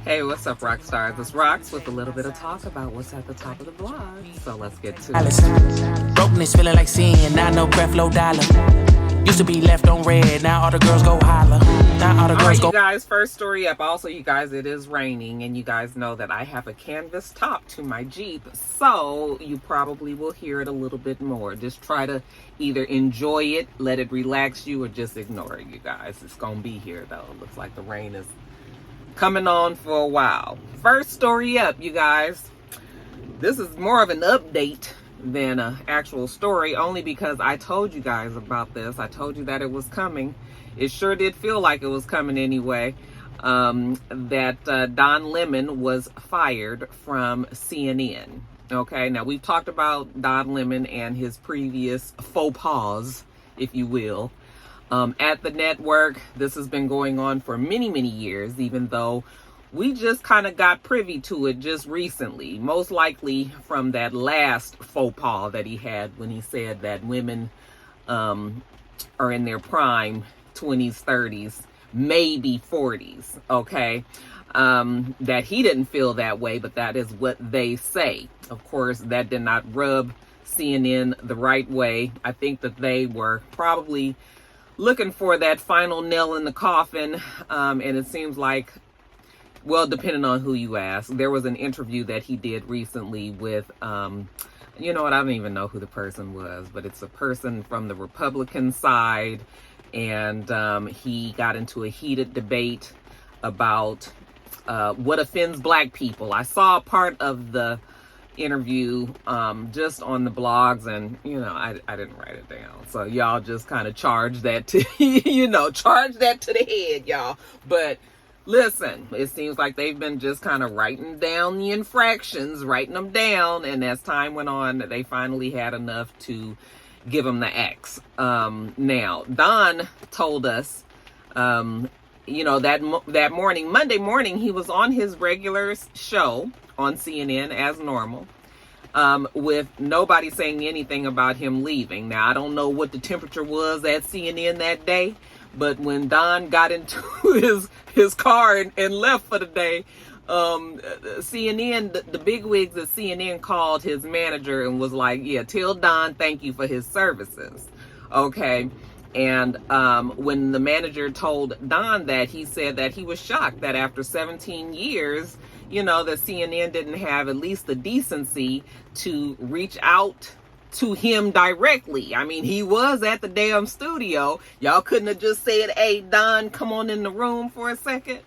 Hey, what's up, Roxstars? It's Rox with a little bit of talk about what's at the top of the blog. So let's get to it. Brokenness feeling like sin, now no breath, low dollar. Used to be left on red, now all the girls go holler. Now all the girls go. You guys, first story up. Also, you guys, it is raining, and you guys know that I have a canvas top to my Jeep, so you probably will hear it a little bit more. Just try to either enjoy it, let it relax you, or just ignore it, you guys. It's gonna be here though. It looks like the rain is coming on for a while. First story up, you guys. This is more of an update than an actual story, only because I told you guys about this. I told you that it was coming. It sure did feel like it was coming anyway. That Don Lemon was fired from CNN. Okay, now we've talked about Don Lemon and his previous faux pas, if you will. At the network, this has been going on for many, many years, even though we just kind of got privy to it just recently, most likely from that last faux pas that he had when he said that women are in their prime 20s, 30s, maybe 40s, okay? That he didn't feel that way, but that is what they say. Of course, that did not rub CNN the right way. I think that they were probably looking for that final nail in the coffin, and it seems like, well, depending on who you ask. There was an interview that he did recently with, you know what, I don't even know who the person was, but it's a person from the Republican side, and he got into a heated debate about what offends black people. I saw a part of the interview just on the blogs, and you know, I didn't write it down, so y'all just kind of charge that to charge that to the head, y'all. But listen, it seems like they've been just kind of writing down the infractions, writing them down, and as time went on, they finally had enough to give him the X. Now Don told us that morning, Monday morning, he was on his regular show on CNN as normal, with nobody saying anything about him leaving. Now, I don't know what the temperature was at CNN that day, but when Don got into his car and left for the day, CNN, the bigwigs at CNN called his manager and was like, yeah, tell Don thank you for his services. Okay. And when the manager told Don that, he said that he was shocked that after 17 years, that CNN didn't have at least the decency to reach out to him directly. I mean, he was at the damn studio. Y'all couldn't have just said, hey, Don, come on in the room for a second.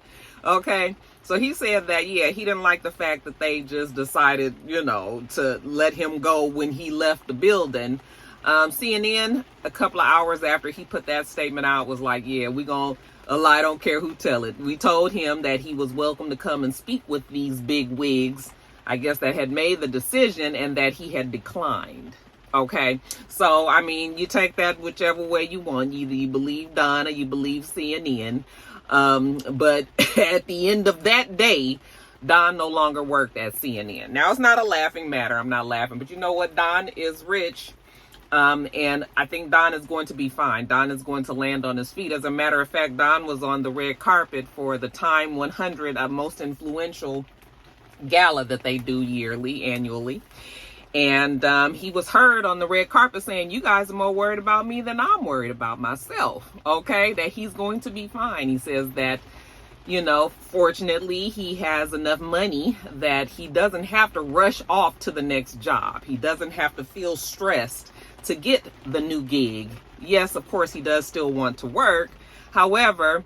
Okay. So he said that, yeah, he didn't like the fact that they just decided, to let him go when he left the building. CNN, a couple of hours after he put that statement out, was like, yeah, we gonna lie, don't care who tell it. We told him that he was welcome to come and speak with these big wigs, I guess, that had made the decision, and that he had declined. Okay, so I mean, you take that whichever way you want. Either you believe Don or you believe CNN. But at the end of that day, Don no longer worked at CNN. Now, it's not a laughing matter. I'm not laughing, but you know what? Don is rich. And I think Don is going to be fine. Don is going to land on his feet. As a matter of fact, Don was on the red carpet for the Time 100 Most Influential Gala that they do annually. And he was heard on the red carpet saying, you guys are more worried about me than I'm worried about myself. Okay, that he's going to be fine. He says that, fortunately, he has enough money that he doesn't have to rush off to the next job. He doesn't have to feel stressed to get the new gig. Yes, of course, he does still want to work. However,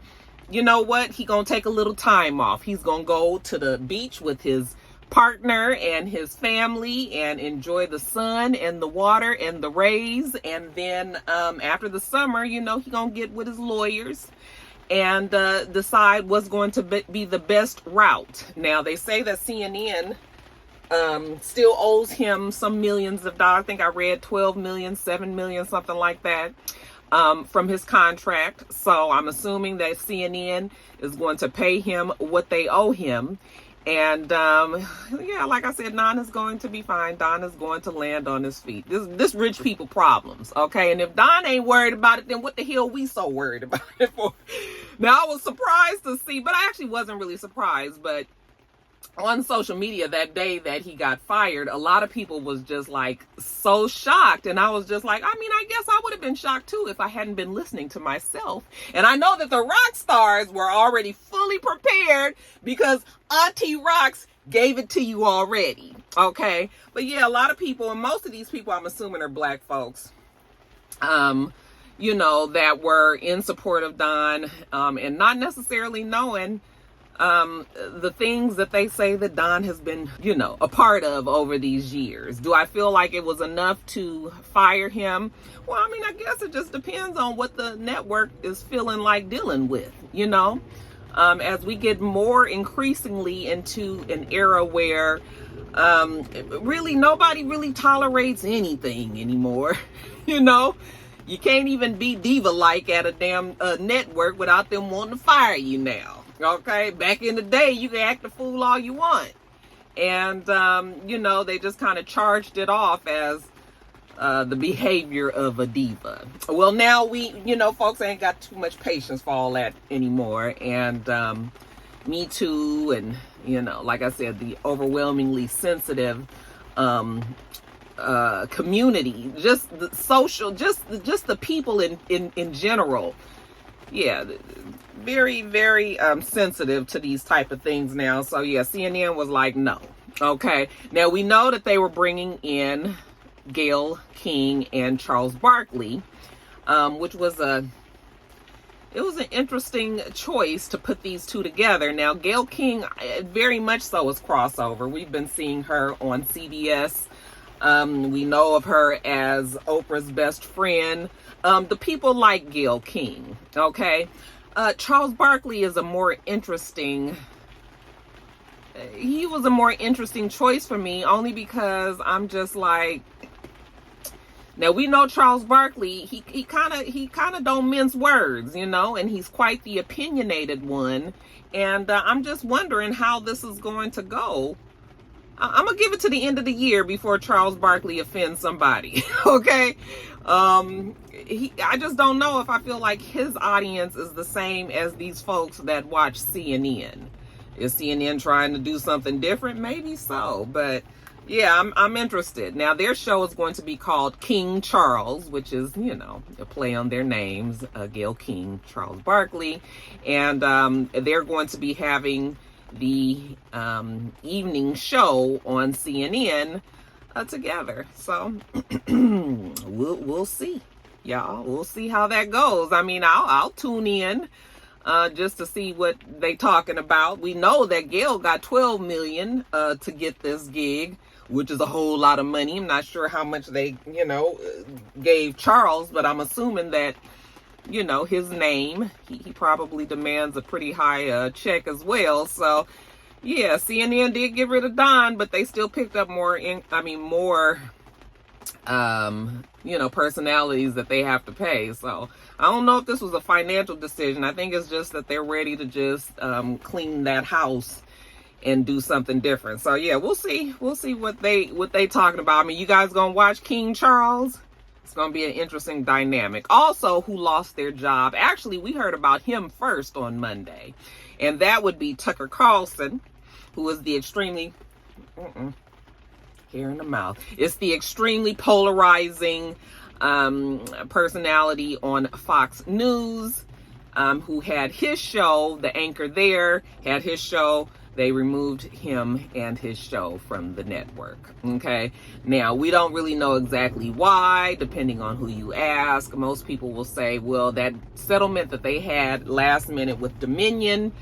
you know what? He's going to take a little time off. He's going to go to the beach with his partner and his family and enjoy the sun and the water and the rays. And then after the summer, he's going to get with his lawyers and decide what's going to be the best route. Now, they say that CNN still owes him some millions of dollars. I think I read 12 million, 7 million, something like that, from his contract. So I'm assuming that CNN is going to pay him what they owe him. And yeah, like I said, Don is going to be fine. Don is going to land on his feet. This rich people problems, okay? And if Don ain't worried about it, then what the hell we so worried about it for? Now, I was surprised to see, but I actually wasn't really surprised. But on social media that day that he got fired, a lot of people was just like so shocked. And I was just like, I mean, I guess I would have been shocked too if I hadn't been listening to myself. And I know that the Roxstars were already fully prepared because Auntie Rox gave it to you already. Okay. But yeah, a lot of people, and most of these people I'm assuming are black folks, you know, that were in support of Don, and not necessarily knowing the things that they say that Don has been, you know, a part of over these years. Do I feel like it was enough to fire him? Well, I mean, I guess it just depends on what the network is feeling like dealing with, you know, as we get more increasingly into an era where really nobody really tolerates anything anymore. You know, you can't even be diva-like at a damn network without them wanting to fire you now. Okay, back in the day, you could act a fool all you want. And, you know, they just kind of charged it off as the behavior of a diva. Well, now we, you know, folks ain't got too much patience for all that anymore. And Me Too, and, you know, like I said, the overwhelmingly sensitive community, just the social, just the people in general. Yeah, very, very sensitive to these type of things now. So yeah, CNN was like, no. Okay. Now we know that they were bringing in Gail King and Charles Barkley, which was an interesting choice to put these two together. Now Gail King very much so is crossover. We've been seeing her on CBS. We know of her as Oprah's best friend. The people like Gail King. Okay. Charles Barkley is he was a more interesting choice for me, only because I'm just like, now we know Charles Barkley, he kind of don't mince words, you know, and he's quite the opinionated one. And I'm just wondering how this is going to go. I'm gonna give it to the end of the year before Charles Barkley offends somebody. Okay. I just don't know if I feel like his audience is the same as these folks that watch CNN. Is CNN trying to do something different? Maybe so, but yeah, I'm interested. Now their show is going to be called King Charles, which is, you know, a play on their names, Gail King, Charles Barkley, and they're going to be having the evening show on CNN together. So we'll see, y'all. We'll see how that goes. I mean, I'll tune in just to see what they talking about. We know that Gail got $12 million to get this gig, which is a whole lot of money. I'm not sure how much they, you know, gave Charles, but I'm assuming that, you know, his name, he probably demands a pretty high check as well. So yeah, CNN did get rid of Don, but they still picked up more you know, personalities that they have to pay. So I don't know if this was a financial decision. I think it's just that they're ready to just clean that house and do something different. So yeah, we'll see what they talking about. I mean, you guys gonna watch King Charles? It's going to be an interesting dynamic. Also, who lost their job? Actually, we heard about him first on Monday. And that would be Tucker Carlson, who is the extremely... hair in the mouth. It's the extremely polarizing personality on Fox News, who had his show. The anchor there had his show. They removed him and his show from the network. Okay. Now, we don't really know exactly why, depending on who you ask. Most people will say, well, that settlement that they had last minute with Dominion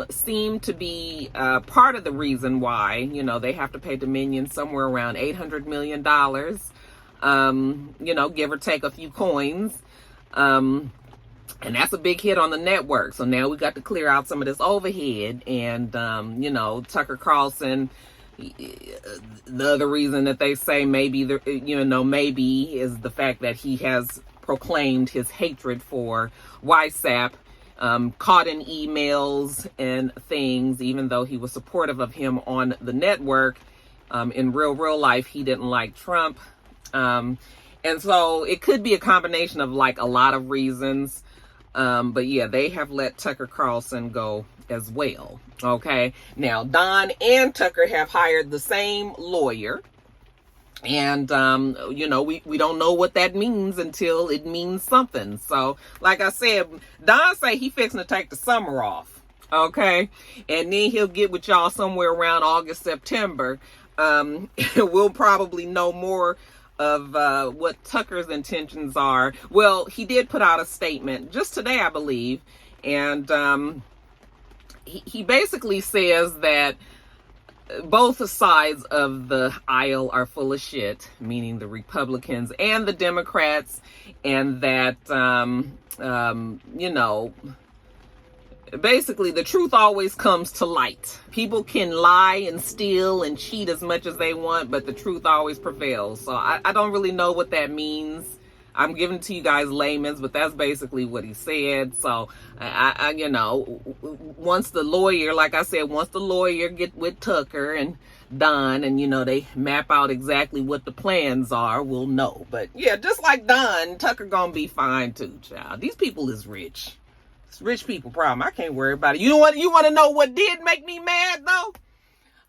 seemed to be part of the reason why, you know, they have to pay Dominion somewhere around $800 million, you know, give or take a few coins. And that's a big hit on the network. So now we got to clear out some of this overhead. And, you know, Tucker Carlson, the other reason that they say maybe is the fact that he has proclaimed his hatred for WhatsApp, caught in emails and things, even though he was supportive of him on the network. In real life, he didn't like Trump. And so it could be a combination of like a lot of reasons. But yeah, they have let Tucker Carlson go as well. Okay. Now, Don and Tucker have hired the same lawyer. And, you know, we don't know what that means until it means something. So, like I said, Don say he fixing to take the summer off. Okay. And then he'll get with y'all somewhere around August, September. We'll probably know more of what Tucker's intentions are. Well, he did put out a statement just today, I believe. And he basically says that both sides of the aisle are full of shit, meaning the Republicans and the Democrats, and that, you know, basically the truth always comes to light. People can lie and steal and cheat as much as they want, but the truth always prevails. So I don't really know what that means. I'm giving it to you guys layman's, but that's basically what he said. So I you know, once the lawyer, like I said, once the lawyer get with Tucker and Don, and you know, they map out exactly what the plans are, we'll know. But yeah, just like Don, Tucker gonna be fine too, child. These people is rich. It's rich people problem. I can't worry about it. You want to know what did make me mad though?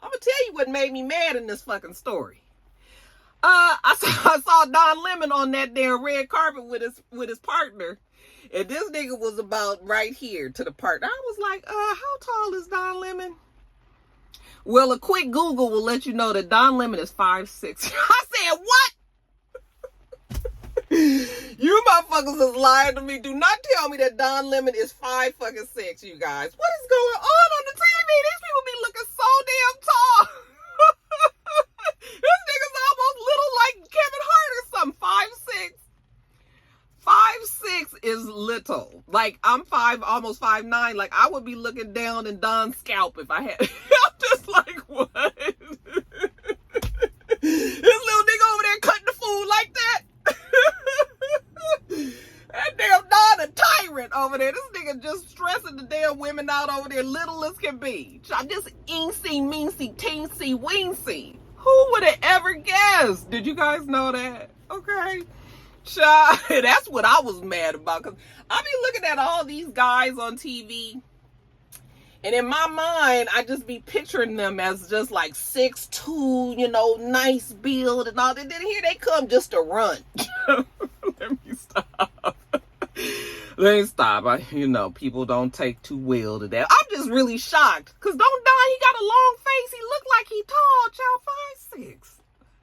I'm gonna tell you what made me mad in this fucking story. I saw Don Lemon on that damn red carpet with his partner, and this nigga was about right here to the partner. I was like, how tall is Don Lemon? Well, a quick Google will let you know that Don Lemon is 5'6". I said, what? You motherfuckers is lying to me. Do not tell me that Don Lemon is 5'6", you guys. What is going on the TV? These people be looking so damn tall. This nigga's almost little like Kevin Hart or something. 5'6". 5'6" is little. Like, I'm almost 5'9". Like, I would be looking down in Don's scalp if I had. I'm just like, what? This little nigga over there cutting the food like that. That damn Don a tyrant over there. This nigga just stressing the damn women out over there, little as can be. Just eensy, meensy, teensy, weensy. Who would have ever guessed? Did you guys know that? Okay. Child, that's what I was mad about. Because I be looking at all these guys on TV. And in my mind, I just be picturing them as just like 6'2", you know, nice build and all that. Then here they come just to run. Let me stop. Let me stop. You know, people don't take too well to that. I'm just really shocked. Because don't Don, he got a long face. He look like he tall, child, 5'6".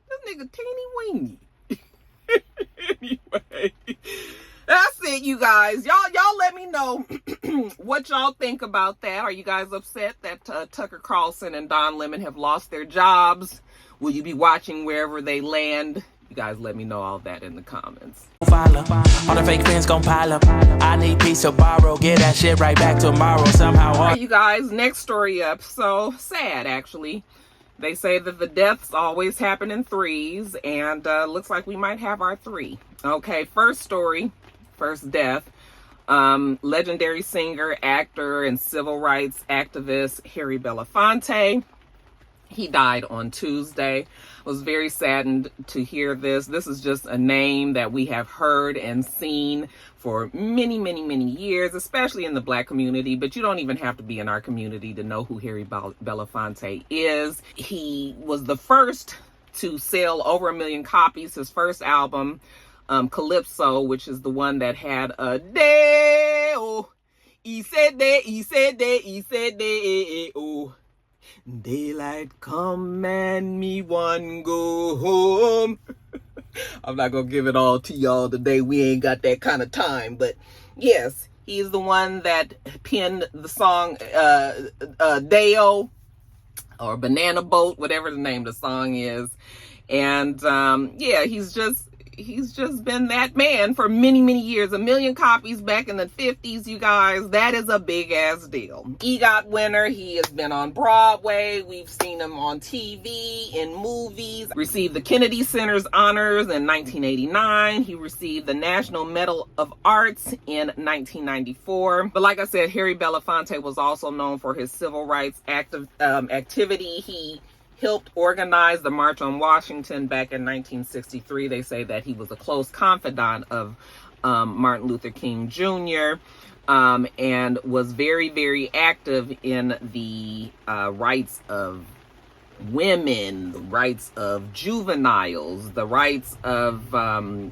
This nigga teeny weeny. Anyway, that's it, you guys. Y'all let me know what y'all think about that. Are you guys upset that Tucker Carlson and Don Lemon have lost their jobs? Will you be watching wherever they land? You guys let me know all that in the comments. All the fake fans gon' pile up. I need peace to borrow. Get that shit right back tomorrow somehow. All right, you guys, next story up. So sad, actually. They say that the deaths always happen in threes, and looks like we might have our 3. Okay, first story, first death. Legendary singer, actor, and civil rights activist Harry Belafonte. He died on Tuesday. I was very saddened to hear this. This is just a name that we have heard and seen for many, many, many years, especially in the Black community. But you don't even have to be in our community to know who Harry Belafonte is. He was the first to sell over 1 million copies. His first album, Calypso, which is the one that had a day. Oh, he said that, oh. Daylight come and me one go home. I'm not gonna give it all to y'all today. We ain't got that kind of time. But yes, he's the one that penned the song Deo or Banana Boat, whatever the name of the song is. And yeah, he's just been that man for many, many years. 1 million copies back in the 50s, you guys. That is a big ass deal. EGOT winner. He has been on Broadway. We've seen him on TV, in movies. Received the Kennedy Center's honors in 1989. He received the National Medal of Arts in 1994. But like I said, Harry Belafonte was also known for his civil rights activity. He helped organize the March on Washington back in 1963. They say that he was a close confidant of Martin Luther King Jr., and was very, very active in the rights of women, the rights of juveniles, the rights of,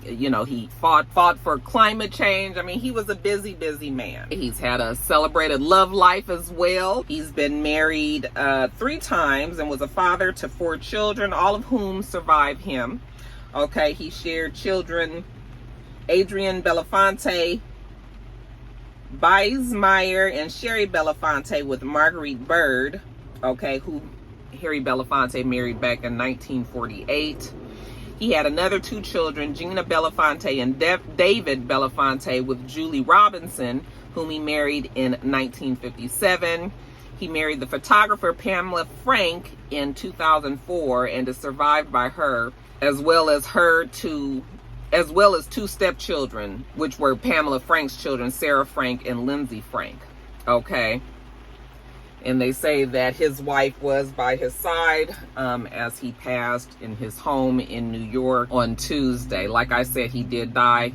he fought for climate change. I mean, he was a busy, busy man. He's had a celebrated love life as well. He's been married 3 times and was a father to 4 children, all of whom survive him. Okay, he shared children, Adrian Belafonte, Biesmeyer, and Sherry Belafonte with Marguerite Bird, okay, who Harry Belafonte married back in 1948. He had another 2 children, Gina Belafonte and David Belafonte, with Julie Robinson, whom he married in 1957. He married the photographer Pamela Frank in 2004 and is survived by her, as well as 2 stepchildren, which were Pamela Frank's children, Sarah Frank and Lindsay Frank. Okay. And they say that his wife was by his side as he passed in his home in New York on Tuesday. Like I said, he did die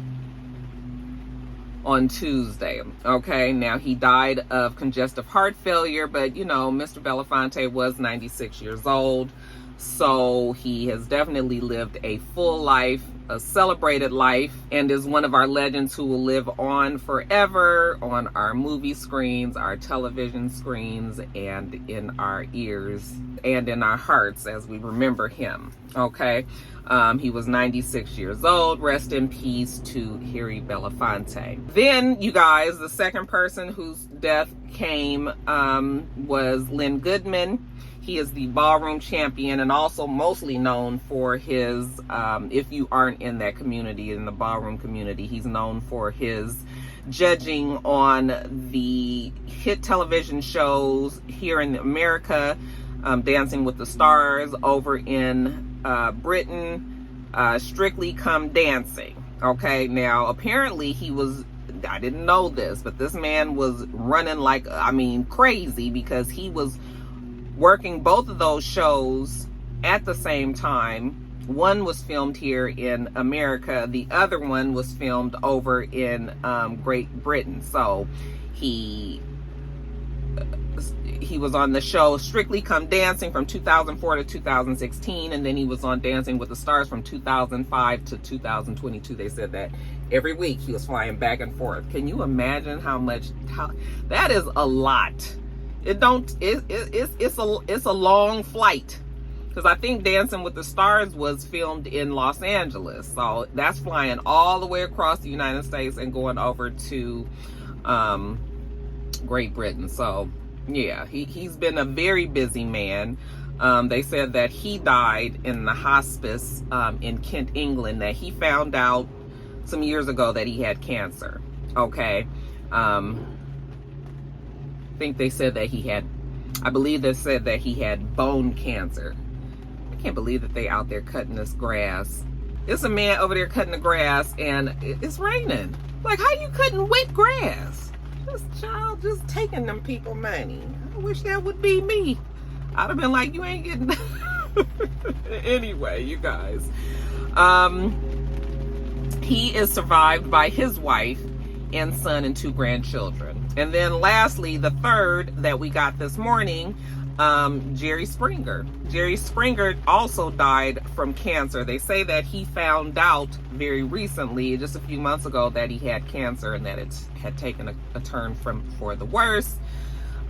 on Tuesday. Okay, now he died of congestive heart failure, but Mr. Belafonte was 96 years old. So he has definitely lived a full life, a celebrated life, and is one of our legends who will live on forever on our movie screens, our television screens, and in our ears and in our hearts as we remember him. Okay, he was 96 years old. Rest in peace to Harry Belafonte. Then, you guys, the second person whose death came was Lynn Goodman. He is the ballroom champion and also mostly known for his, if you aren't in that community, in the ballroom community, he's known for his judging on the hit television shows here in America, Dancing with the Stars, over in Britain, Strictly Come Dancing. Okay, now apparently I didn't know this, but this man was running like, crazy, because he was working both of those shows at the same time. One was filmed here in America. The other one was filmed over in Great Britain. So he was on the show Strictly Come Dancing from 2004 to 2016, and then he was on Dancing with the Stars from 2005 to 2022. They said that every week he was flying back and forth. Can you imagine how that is a lot? It's a long flight, because I think Dancing with the Stars was filmed in Los Angeles, so that's flying all the way across the United States and going over to Great Britain. So yeah, he's been a very busy man. They said that he died in the hospice in Kent, England, that he found out some years ago that he had cancer. Okay. I believe they said that he had bone cancer. I can't believe that they out there cutting this grass. It's a man over there cutting the grass and it's raining. Like, how you cutting wet grass? Just taking them people money. I wish that would be me. I'd have been like, you ain't getting anyway, you guys. He is survived by his wife and son and 2 grandchildren. And then lastly, the third that we got this morning, Jerry Springer. Jerry Springer also died from cancer. They say that he found out very recently, just a few months ago, that he had cancer and that it had taken a turn for the worse.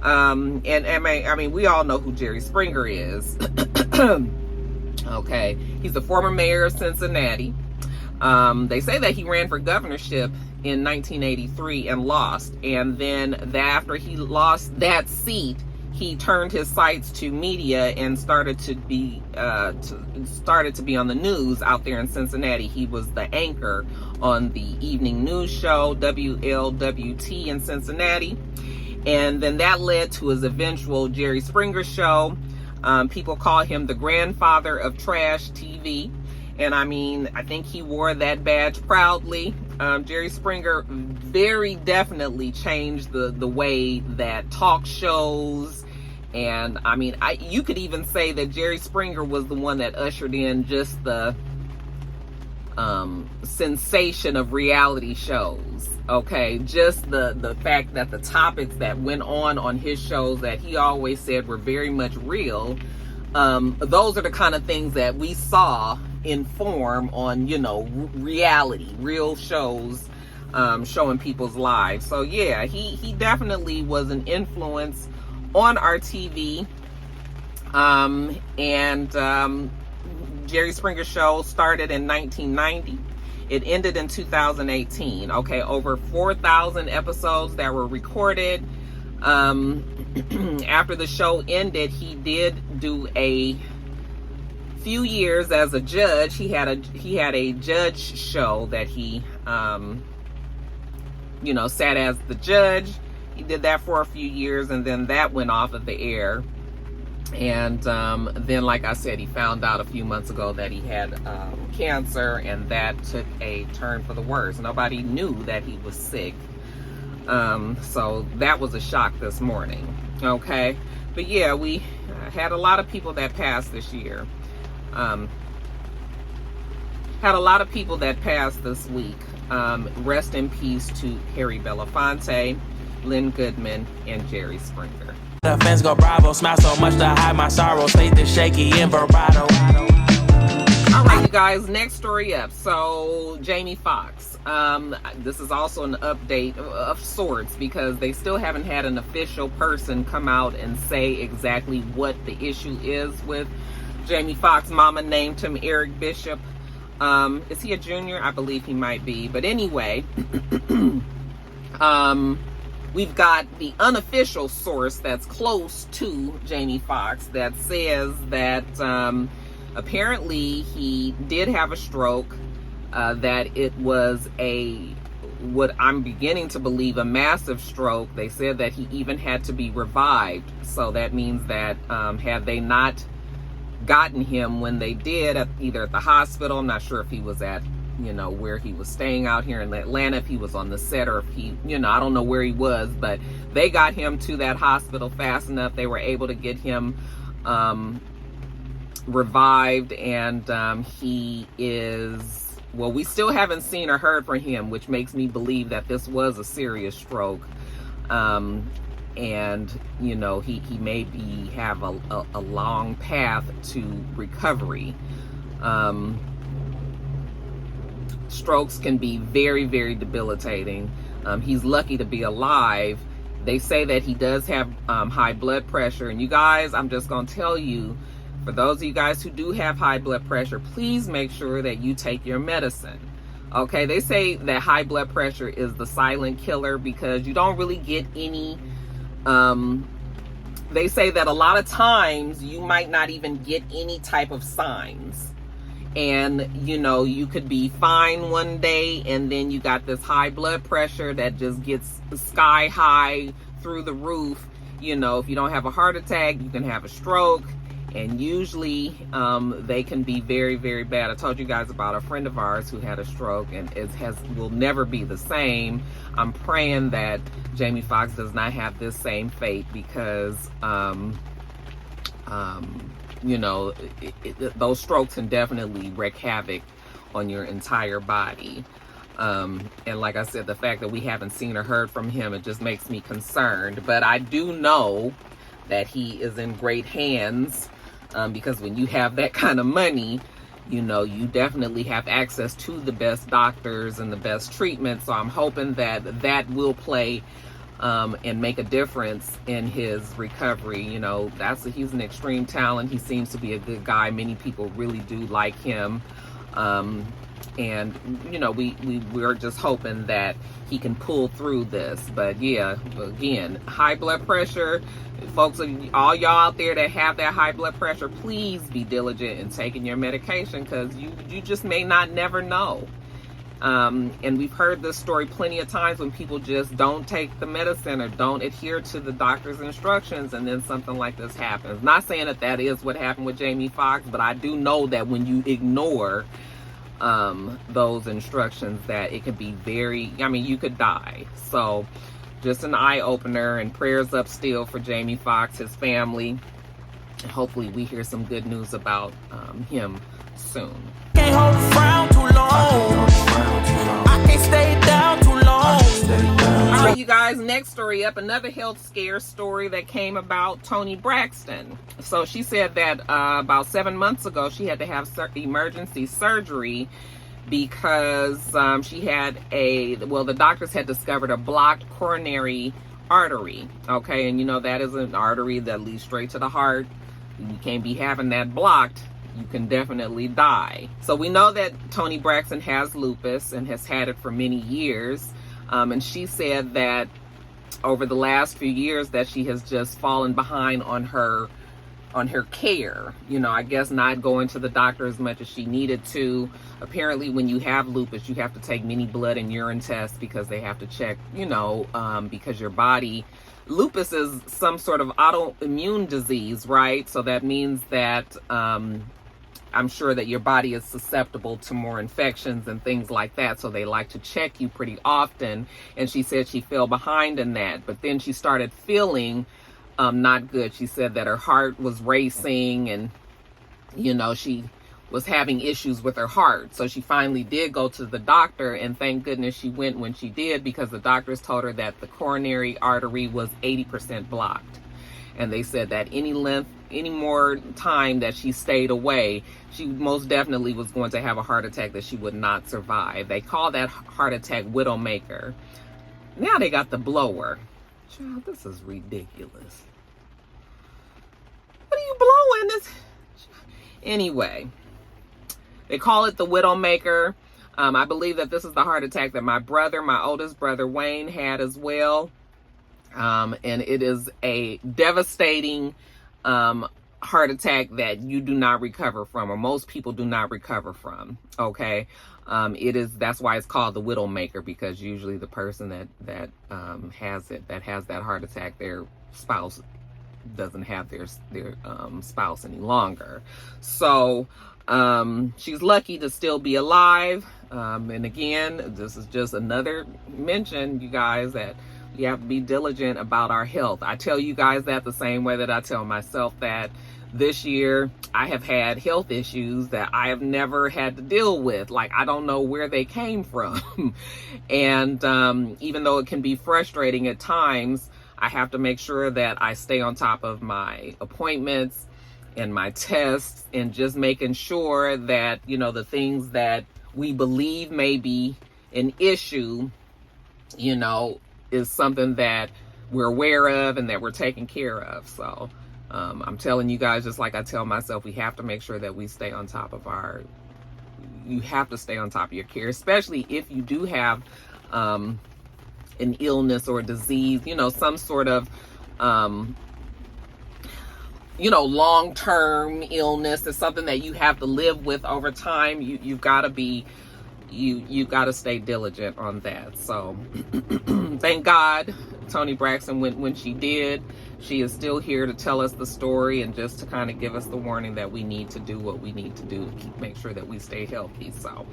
We all know who Jerry Springer is. Okay, he's the former mayor of Cincinnati. They say that he ran for governorship in 1983 and lost, and then after he lost that seat, he turned his sights to media and started to be on the news out there in Cincinnati. He was the anchor on the evening news show WLWT in Cincinnati, and then that led to his eventual Jerry Springer show. People call him the grandfather of trash TV. And I think he wore that badge proudly. Jerry Springer very definitely changed the way that talk shows, and you could even say that Jerry Springer was the one that ushered in just the sensation of reality shows. Okay, just the fact that the topics that went on his shows that he always said were very much real, those are the kind of things that we saw in form on, you know, reality, real shows, showing people's lives. So yeah, he definitely was an influence on our TV. Jerry Springer show started in 1990. It ended in 2018. Okay, over 4,000 episodes that were recorded. After the show ended, he did do a few years as a judge. He had a judge show that he you know, sat as the judge. He did that for a few years, and then that went off of the air. And then, like I said, he found out a few months ago that he had cancer, and that took a turn for the worse. Nobody knew that he was sick. So that was a shock this morning. Okay. But yeah, we had a lot of people that passed this year. Had a lot of people that passed this week. Rest in peace to Harry Belafonte, Lynn Goodman, and Jerry Springer. The fans go bravo, smile so much to hide my sorrow, state the shaky in vibrato. All right, you guys, next story up. So Jamie Foxx. This is also an update of sorts because they still haven't had an official person come out and say exactly what the issue is with Jamie Foxx. Mama named him Eric Bishop. Is he a junior? I believe he might be. But anyway, we've got the unofficial source that's close to Jamie Foxx that says that apparently he did have a stroke, that it was what I'm beginning to believe, a massive stroke. They said that he even had to be revived. So that means that had they not gotten him when they did, either at the hospital, I'm not sure if he was at, you know, where he was staying out here in Atlanta, if he was on the set, or if he, you know, I don't know where he was, but they got him to that hospital fast enough. They were able to get him revived, and he is, well, we still haven't seen or heard from him, which makes me believe that this was a serious stroke. And you know, he maybe have a long path to recovery. Strokes can be very, very debilitating. He's lucky to be alive. They say that he does have high blood pressure. And you guys, I'm just going to tell you, for those of you guys who do have high blood pressure, please make sure that you take your medicine. Okay, they say that high blood pressure is the silent killer because you don't really get any, they say that a lot of times you might not even get any type of signs. And, you know, you could be fine one day and then you got this high blood pressure that just gets sky high through the roof. You know, if you don't have a heart attack, you can have a stroke. And usually they can be very, very bad. I told you guys about a friend of ours who had a stroke and will never be the same. I'm praying that Jamie Foxx does not have this same fate because, you know, those strokes can definitely wreak havoc on your entire body. And like I said, the fact that we haven't seen or heard from him, it just makes me concerned. But I do know that he is in great hands. Because when you have that kind of money, you know, you definitely have access to the best doctors and the best treatment. So I'm hoping that that will play and make a difference in his recovery. You know, he's an extreme talent. He seems to be a good guy. Many people really do like him. And, you know, we're just hoping that he can pull through this. But yeah, again, high blood pressure. Folks, all y'all out there that have that high blood pressure, please be diligent in taking your medication because you just may not never know. And we've heard this story plenty of times when people just don't take the medicine or don't adhere to the doctor's instructions, and then something like this happens. Not saying that that is what happened with Jamie Foxx, but I do know that when you ignore those instructions, that it can be you could die. So just an eye-opener, and prayers up still for Jamie Foxx, his family. Hopefully we hear some good news about him soon. can't hold a frown too long. I can't stay down too long. All right, you guys, next story up, another health scare story that came about Toni Braxton. So she said that about 7 months ago, she had to have emergency surgery because she had the doctors had discovered a blocked coronary artery. Okay, and you know that is an artery that leads straight to the heart. You can't be having that blocked. You can definitely die. So we know that Toni Braxton has lupus and has had it for many years. And she said that over the last few years that she has just fallen behind on her care. You know, I guess not going to the doctor as much as she needed to. Apparently, when you have lupus, you have to take many blood and urine tests because they have to check, because your body, lupus is some sort of autoimmune disease, right? So that means that I'm sure that your body is susceptible to more infections and things like that. So they like to check you pretty often. And she said she fell behind in that. But then she started feeling not good. She said that her heart was racing and, she was having issues with her heart. So she finally did go to the doctor, and thank goodness she went when she did, because the doctors told her that the coronary artery was 80% blocked. And they said that any more time that she stayed away, she most definitely was going to have a heart attack that she would not survive. They call that heart attack widowmaker. Now they got the blower. Child, this is ridiculous. What are you blowing this? Anyway, they call it the widowmaker. I believe that this is the heart attack that my oldest brother Wayne had as well. And it is a devastating heart attack that you do not recover from, or most people do not recover from. Okay. That's why it's called the widowmaker, because usually the person that has that heart attack, their spouse doesn't have their spouse any longer. So she's lucky to still be alive. And again, this is just another mention, you guys, that you have to be diligent about our health. I tell you guys that the same way that I tell myself that. This year, I have had health issues that I have never had to deal with. Like, I don't know where they came from. And even though it can be frustrating at times, I have to make sure that I stay on top of my appointments and my tests, and just making sure that, the things that we believe may be an issue, is something that we're aware of and that we're taking care of. So I'm telling you guys, just like I tell myself, we have to make sure that we stay on top of you have to stay on top of your care, especially if you do have an illness or a disease, some sort of, long-term illness. Is something that you have to live with over time. You've got to you've got to stay diligent on that. So thank God Toni Braxton went when she did. She is still here to tell us the story and just to kind of give us the warning that we need to do what we need to do to make sure that we stay healthy. So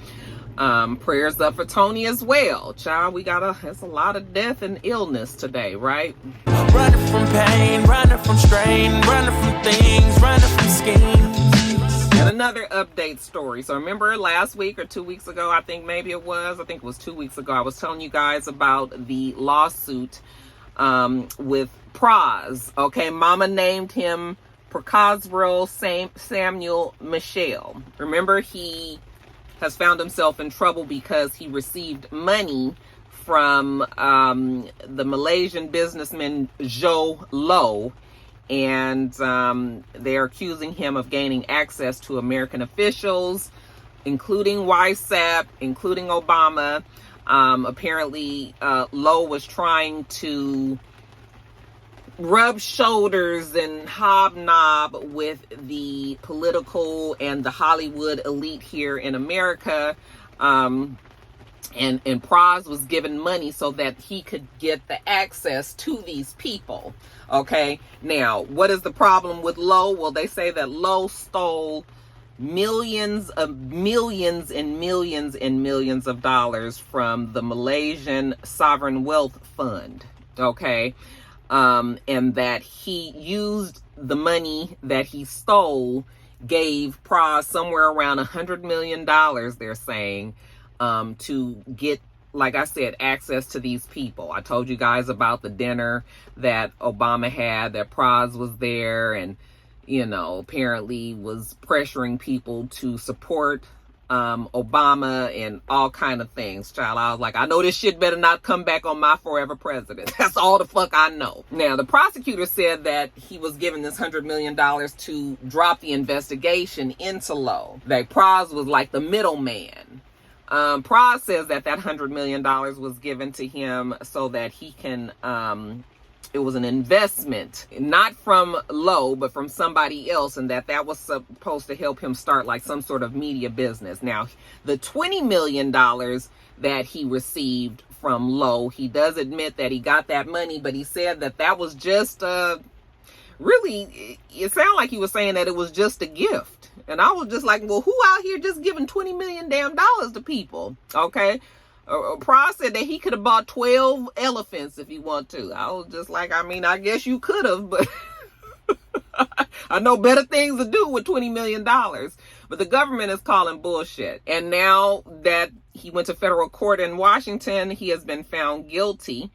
prayers up for Toni as well. Child, it's a lot of death and illness today, right? Running from pain, running from strain, running from things, running from schemes. And another update story. So remember last week or 2 weeks ago, I think it was 2 weeks ago, I was telling you guys about the lawsuit with Praz. Okay, mama named him Procosrel Samuel Michel. Remember, he has found himself in trouble because he received money from the Malaysian businessman Joe Low, and they're accusing him of gaining access to American officials, including WISAP, including Obama. Apparently, Low was trying to rub shoulders and hobnob with the political and the Hollywood elite here in America. And Praz was given money so that he could get the access to these people. Okay. Now, what is the problem with Low? Well, they say that Low stole millions and millions of dollars from the Malaysian Sovereign Wealth Fund. Okay. And that he used the money that he stole gave Proz somewhere around $100 million, they're saying, to get, like I said, access to these people. I told you guys about the dinner that Obama had, that Proz was there and, you know, apparently was pressuring people to support Obama and all kind of things. Child, I was like, I know this shit better not come back on my forever president. That's all the fuck I know. Now, the prosecutor said that he was given this $100 million to drop the investigation into Lowe. That Proz was like the middleman. Proz says that $100 million was given to him so that he can, it was an investment, not from Lowe, but from somebody else, and that was supposed to help him start like some sort of media business. Now, the $20 million that he received from Lowe, he does admit that he got that money, but he said that was just, really, it sounded like he was saying that it was just a gift. And I was just like, well, who out here just giving $20 million to people? Okay. Proz said that he could have bought 12 elephants if he want to. I was just like, I mean, I guess you could have, but I know better things to do with $20 million. But the government is calling bullshit. And now that he went to federal court in Washington, he has been found guilty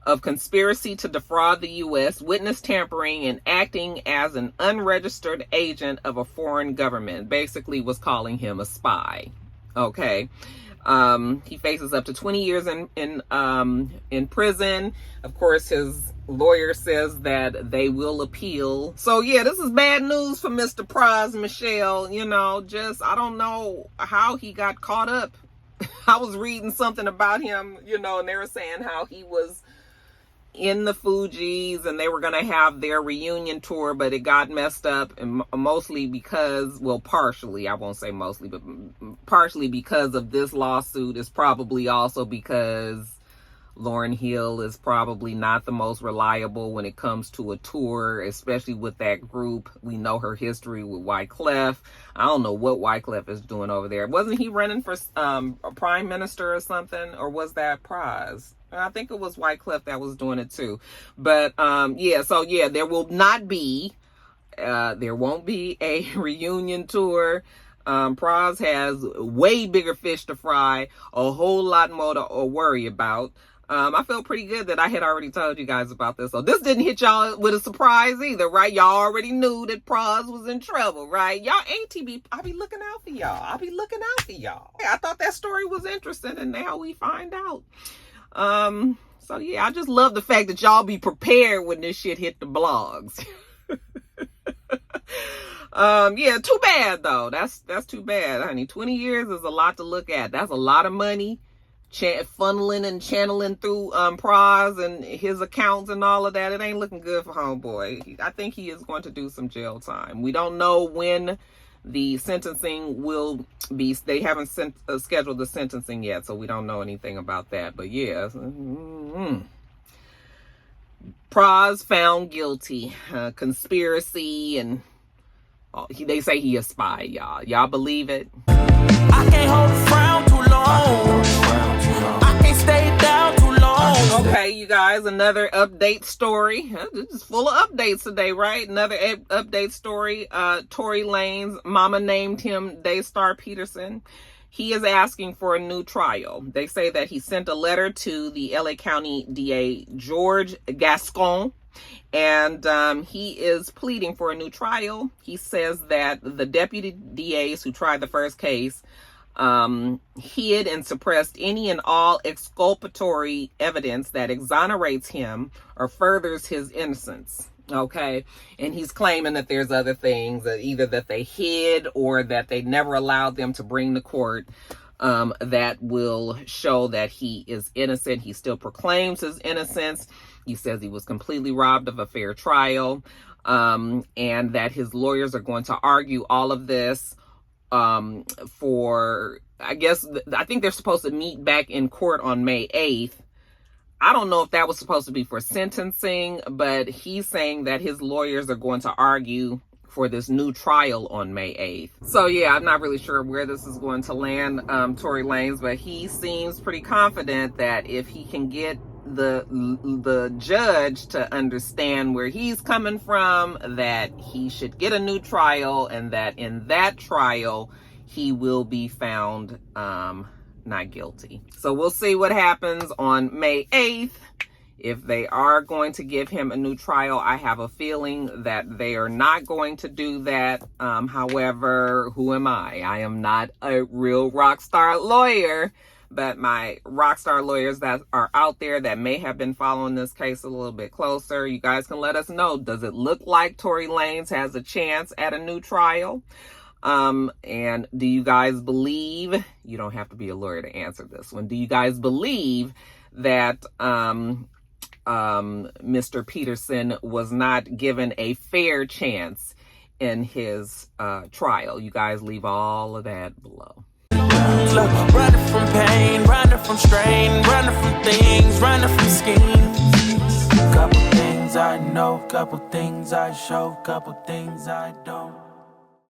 of conspiracy to defraud the U.S., witness tampering, and acting as an unregistered agent of a foreign government. Basically was calling him a spy. Okay. He faces up to 20 years in prison. Of course, his lawyer says that they will appeal. So yeah, this is bad news for Mr. Proz, Michelle. You know, just, I don't know how he got caught up. I was reading something about him, you know, and they were saying how he was in the Fugees and they were going to have their reunion tour, but it got messed up, and mostly because, well, partially, I won't say mostly, but partially because of this lawsuit. Is probably also because Lauryn Hill is probably not the most reliable when it comes to a tour, especially with that group. We know her history with Wyclef. I don't know what Wyclef is doing over there. Wasn't he running for a prime minister or something? Or was that Proz? I think it was Wyclef that was doing it too. But yeah, so yeah, there won't be a reunion tour. Proz has way bigger fish to fry, a whole lot more to worry about. I felt pretty good that I had already told you guys about this. So this didn't hit y'all with a surprise either, right? Y'all already knew that Proz was in trouble, right? Y'all ain't TB. I be looking out for y'all. I thought that story was interesting, and now we find out. So yeah, I just love the fact that y'all be prepared when this shit hit the blogs. Yeah, too bad though. That's too bad, honey. 20 years is a lot to look at. That's a lot of money funneling and channeling through Proz and his accounts and all of that. It ain't looking good for homeboy. I think he is going to do some jail time. We don't know when the sentencing will be. They haven't scheduled the sentencing yet, so we don't know anything about that. But yeah, Proz found guilty, conspiracy, and they say he a spy. Y'all believe it? I can't hold a frown too long. I can't stay down too long. Okay, you guys, another update story. This is full of updates today, right? Another update story. Tory Lanez mama named him Daystar Peterson. He is asking for a new trial. They say that he sent a letter to the LA County DA, George Gascon, and he is pleading for a new trial. He says that the deputy DAs who tried the first case hid and suppressed any and all exculpatory evidence that exonerates him or furthers his innocence. Okay. And he's claiming that there's other things, either that they hid or that they never allowed them to bring to court, that will show that he is innocent. He still proclaims his innocence. He says he was completely robbed of a fair trial, and that his lawyers are going to argue all of this for, I think they're supposed to meet back in court on May 8th. I don't know if that was supposed to be for sentencing, but he's saying that his lawyers are going to argue for this new trial on May 8th. So yeah, I'm not really sure where this is going to land, Tory Lanez, but he seems pretty confident that if he can get the judge to understand where he's coming from, that he should get a new trial, and that in that trial he will be found not guilty. So we'll see what happens on May 8th. If they are going to give him a new trial, I have a feeling that they are not going to do that. However, who am I? I am not a real rock star lawyer, but my rock star lawyers that are out there that may have been following this case a little bit closer, you guys can let us know. Does it look like Tory Lanez has a chance at a new trial? And do you guys believe, you don't have to be a lawyer to answer this one, do you guys believe that Mr. Peterson was not given a fair chance in his trial? You guys leave all of that below. Look, running from pain, running from strain, running from things, running from schemes. Couple things I know, couple things I show, couple things I don't.